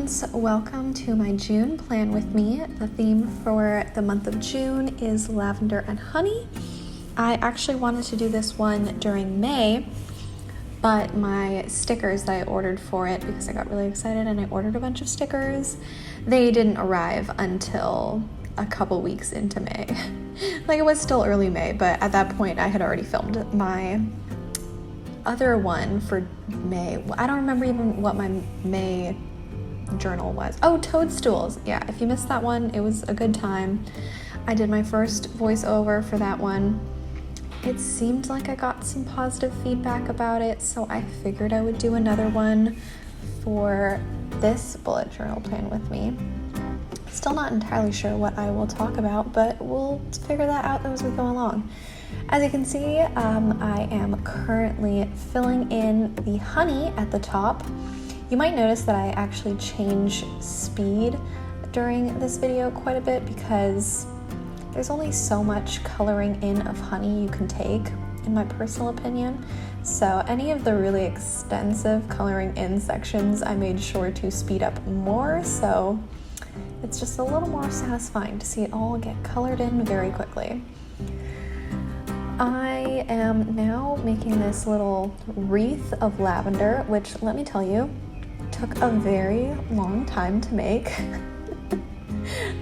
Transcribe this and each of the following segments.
friends, welcome to my June plan with me. The theme for the month of June is lavender and honey. I actually wanted to do this one during May, but my stickers that I ordered for it, because I got really excited and I ordered a bunch of stickers, they didn't arrive until a couple weeks into May. Like, it was still early May, but at that point I had already filmed my other one for May. I don't remember even what my May journal was. Oh, toadstools. Yeah, if you missed that one, it was a good time. I did my first voiceover for that one. It seemed like I got some positive feedback about it, so I figured I would do another one for this bullet journal plan with me. Still not entirely sure what I will talk about, but we'll figure that out as we go along. As you can see, I am currently filling in the honey at the top. You might notice that I actually change speed during this video quite a bit because there's only so much coloring in of honey you can take, in my personal opinion. So any of the really extensive coloring in sections, I made sure to speed up more, so it's just a little more satisfying to see it all get colored in very quickly. I am now making this little wreath of lavender, which, let me tell you, took a very long time to make.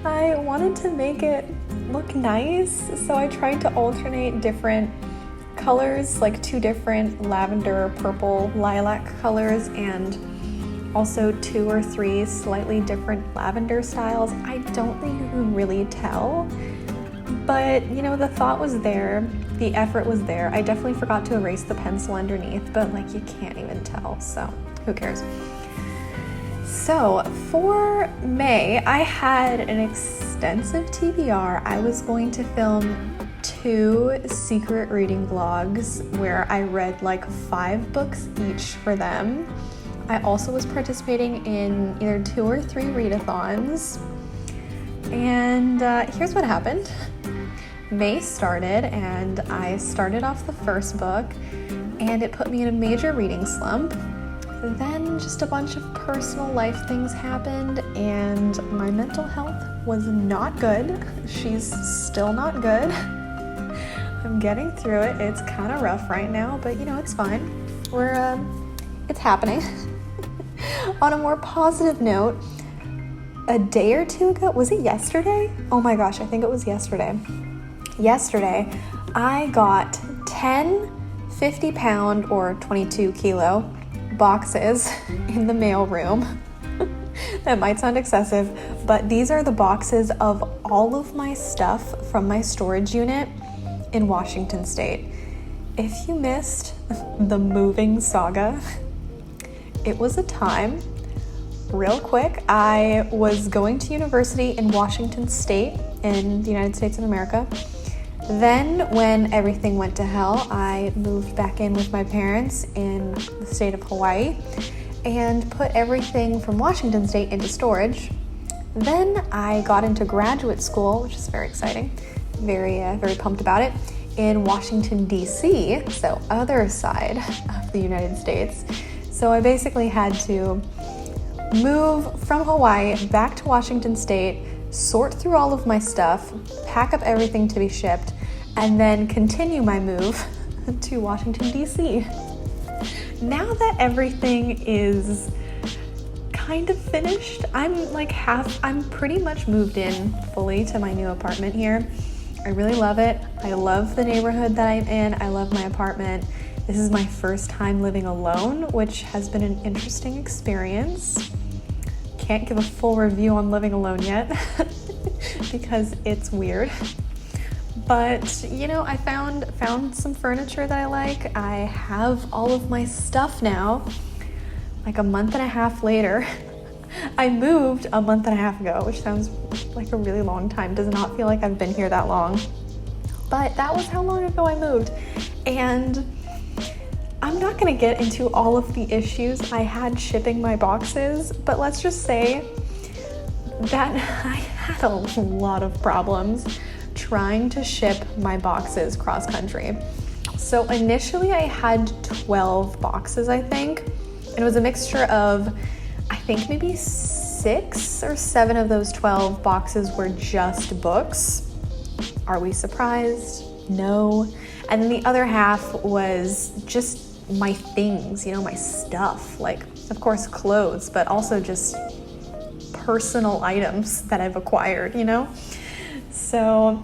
I wanted to make it look nice, so I tried to alternate different colors, like 2 different lavender, purple, lilac colors, and also 2 or 3 slightly different lavender styles. I don't think you can really tell, but you know, the thought was there, the effort was there. I definitely forgot to erase the pencil underneath, but like, you can't even tell, so who cares? So for May, I had an extensive TBR. I was going to film 2 secret reading vlogs where I read like 5 books each for them. I also was participating in either 2 or 3 readathons. And here's what happened. May started and I started off the first book and it put me in a major reading slump. Then just a bunch of personal life things happened and my mental health was not good. She's still not good. I'm getting through it. It's kind of rough right now, but you know, it's fine. It's happening. On a more positive note, a day or 2 ago, was it yesterday? Oh my gosh, I think it was yesterday. Yesterday, I got 10 50-pound or 22 kilo boxes in the mail room. That might sound excessive, but these are the boxes of all of my stuff from my storage unit in Washington State. If you missed the moving saga, it was a time. Real quick, I was going to university in Washington State in the United States of America. Then when everything went to hell, I moved back in with my parents in the state of Hawaii and put everything from Washington State into storage. Then I got into graduate school, which is very exciting, very pumped about it, in Washington, DC, so other side of the United States. So I basically had to move from Hawaii back to Washington State, sort through all of my stuff, pack up everything to be shipped, and then continue my move to Washington, DC. Now that everything is kind of finished, I'm pretty much moved in fully to my new apartment here. I really love it. I love the neighborhood that I'm in. I love my apartment. This is my first time living alone, which has been an interesting experience. Can't give a full review on living alone yet because it's weird. But you know, I found some furniture that I like. I have all of my stuff now. Like a month and a half later. I moved a month and a half ago, which sounds like a really long time. Does not feel like I've been here that long. But that was how long ago I moved. And I'm not gonna get into all of the issues I had shipping my boxes, but let's just say that I had a lot of problems trying to ship my boxes cross country. So initially I had 12 boxes, I think, and it was a mixture of, I think maybe 6 or 7 of those 12 boxes were just books. Are we surprised? No. And then the other half was just my things, my stuff, like, of course, clothes, but also just personal items that I've acquired, So,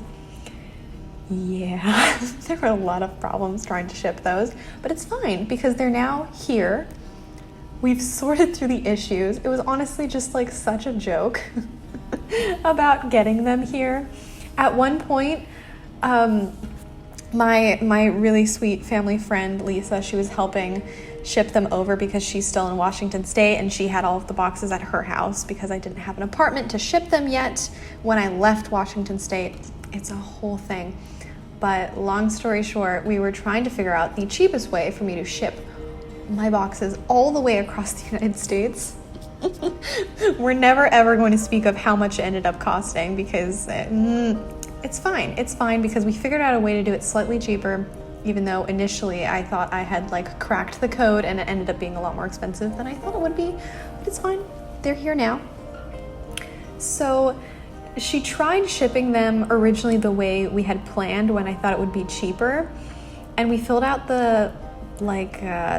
yeah, there were a lot of problems trying to ship those, but it's fine because they're now here. We've sorted through the issues. It was honestly just like such a joke about getting them here. At one point, my really sweet family friend, Lisa, she was helping ship them over because she's still in Washington State, and she had all of the boxes at her house because I didn't have an apartment to ship them yet when I left Washington State. It's a whole thing. But long story short, we were trying to figure out the cheapest way for me to ship my boxes all the way across the United States. We're never ever going to speak of how much it ended up costing because it's fine. It's fine because we figured out a way to do it slightly cheaper, even though initially I thought I had cracked the code and it ended up being a lot more expensive than I thought it would be. But it's fine. They're here now. So she tried shipping them originally the way we had planned when I thought it would be cheaper. And we filled out the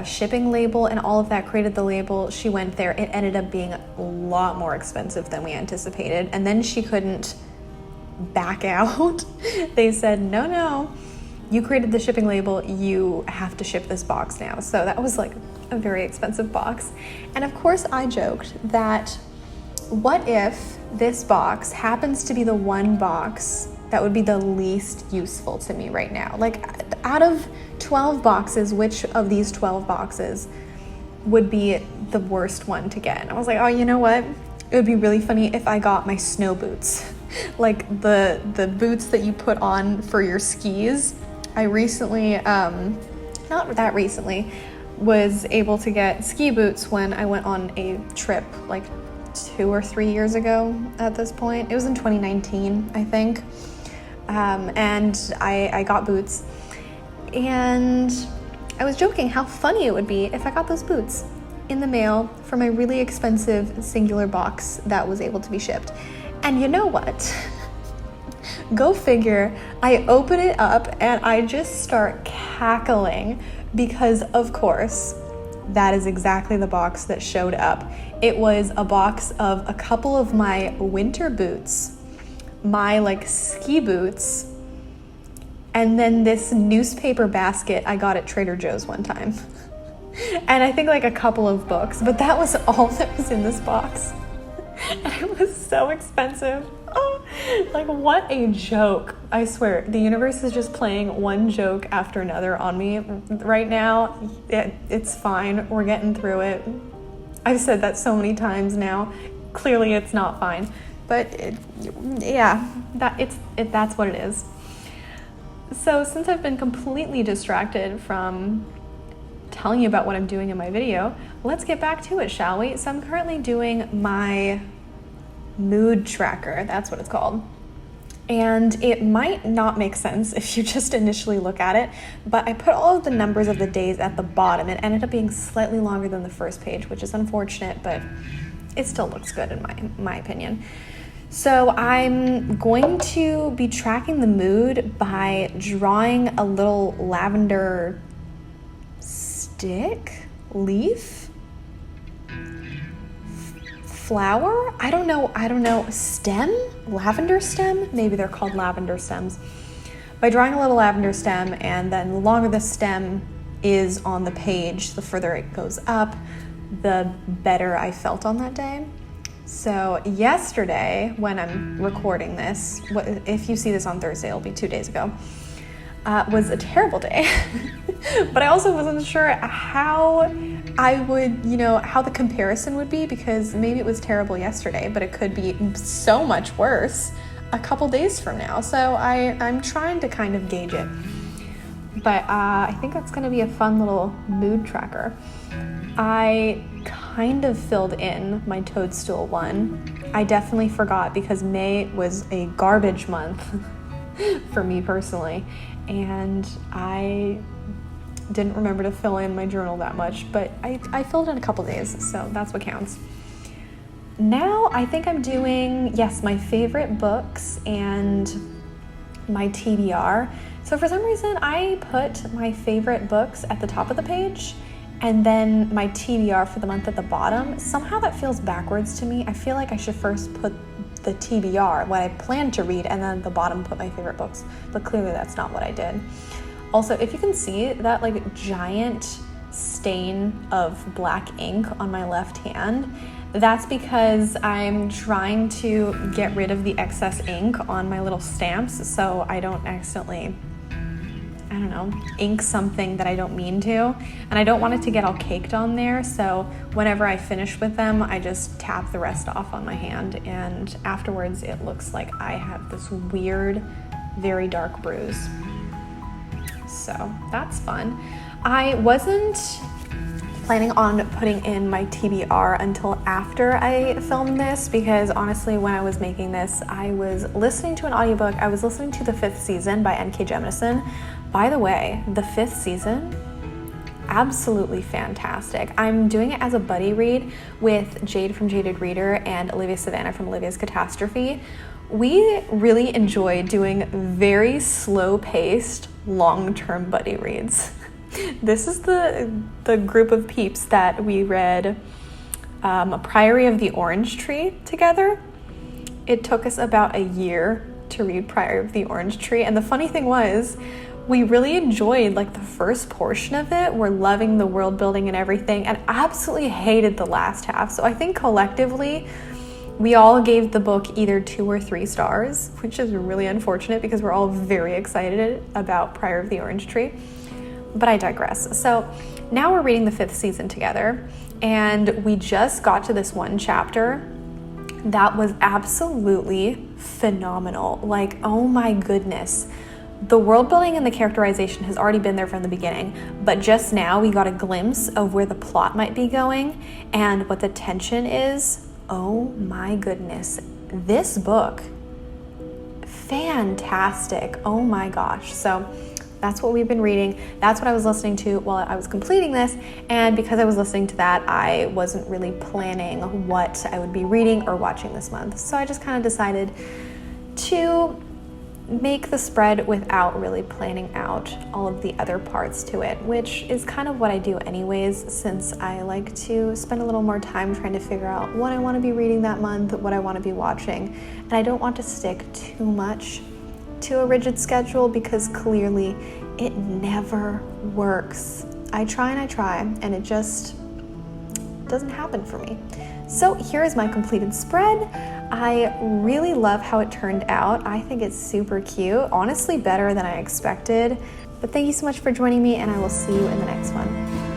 shipping label and all of that, created the label. She went there. It ended up being a lot more expensive than we anticipated. And then she couldn't back out. They said, no, you created the shipping label. You have to ship this box now. So that was a very expensive box. And of course I joked that what if this box happens to be the one box that would be the least useful to me right now? Out of 12 boxes, which of these 12 boxes would be the worst one to get? And I was like, oh, you know what? It would be really funny if I got my snow boots, the boots that you put on for your skis. I recently, not that recently, was able to get ski boots when I went on a trip 2 or 3 years ago at this point. It was in 2019, I think. And I got boots. And I was joking how funny it would be if I got those boots in the mail from a really expensive singular box that was able to be shipped. And you know what? Go figure, I open it up and I just start cackling because, of course, that is exactly the box that showed up. It was a box of a couple of my winter boots, my ski boots, and then this newspaper basket I got at Trader Joe's one time. And I think a couple of books, but that was all that was in this box. And it was so expensive. Oh, what a joke. I swear, the universe is just playing one joke after another on me right now. It's fine. We're getting through it. I've said that so many times now. Clearly it's not fine. But that's what it is. So since I've been completely distracted from telling you about what I'm doing in my video, let's get back to it, shall we? So I'm currently doing my mood tracker. That's what it's called. And it might not make sense if you just initially look at it, but I put all of the numbers of the days at the bottom. It ended up being slightly longer than the first page, which is unfortunate, but it still looks good in my opinion. So I'm going to be tracking the mood by drawing a little lavender leaf, flower, I don't know, stem, lavender stem, maybe they're called lavender stems. By drawing a little lavender stem, and then the longer the stem is on the page, the further it goes up, the better I felt on that day. So yesterday, when I'm recording this, if you see this on Thursday, it'll be 2 days ago, was a terrible day. But I also wasn't sure how I would, how the comparison would be, because maybe it was terrible yesterday, but it could be so much worse a couple days from now. So I'm trying to kind of gauge it. But I think that's going to be a fun little mood tracker. I kind of filled in my toadstool one. I definitely forgot because May was a garbage month for me personally, and I didn't remember to fill in my journal that much, but I filled in a couple days, so that's what counts. now I think I'm doing, yes, my favorite books and my TBR. So for some reason, I put my favorite books at the top of the page and then my TBR for the month at the bottom. Somehow that feels backwards to me. I feel like I should first put the TBR, what I plan to read, and then at the bottom put my favorite books. But clearly that's not what I did. Also, if you can see that like giant stain of black ink on my left hand, that's because I'm trying to get rid of the excess ink on my little stamps so I don't accidentally, I don't know, ink something that I don't mean to. And I don't want it to get all caked on there, so whenever I finish with them, I just tap the rest off on my hand, and afterwards it looks like I have this weird, very dark bruise. So that's fun. I wasn't planning on putting in my TBR until after I filmed this, because honestly, when I was making this, I was listening to an audiobook. I was listening to The Fifth Season by N.K. Jemisin. By the way, the fifth season, absolutely fantastic. I'm doing it as a buddy read with Jade from Jaded Reader and Olivia Savannah from Olivia's Catastrophe. We really enjoy doing very slow-paced, long-term buddy reads. This is the group of peeps that we read Priory of the Orange Tree together. It took us about a year to read Priory of the Orange Tree, and the funny thing was, we really enjoyed like the first portion of it. We're loving the world building and everything, and absolutely hated the last half. So I think collectively, we all gave the book either 2 or 3 stars, which is really unfortunate because we're all very excited about Priory of the Orange Tree. But I digress. So now we're reading the 5th season together, and we just got to this one chapter that was absolutely phenomenal. Like, oh my goodness. The world building and the characterization has already been there from the beginning, but just now we got a glimpse of where the plot might be going and what the tension is. Oh my goodness. This book, fantastic. Oh my gosh. So that's what we've been reading. That's what I was listening to while I was completing this. And because I was listening to that, I wasn't really planning what I would be reading or watching this month. So I just kind of decided to make the spread without really planning out all of the other parts to it, which is kind of what I do anyways, since I like to spend a little more time trying to figure out what I want to be reading that month, what I want to be watching. And I don't want to stick too much to a rigid schedule because clearly it never works. I try, and it just doesn't happen for me. So here is my completed spread. I really love how it turned out. I think it's super cute, honestly better than I expected. But thank you so much for joining me, and I will see you in the next one.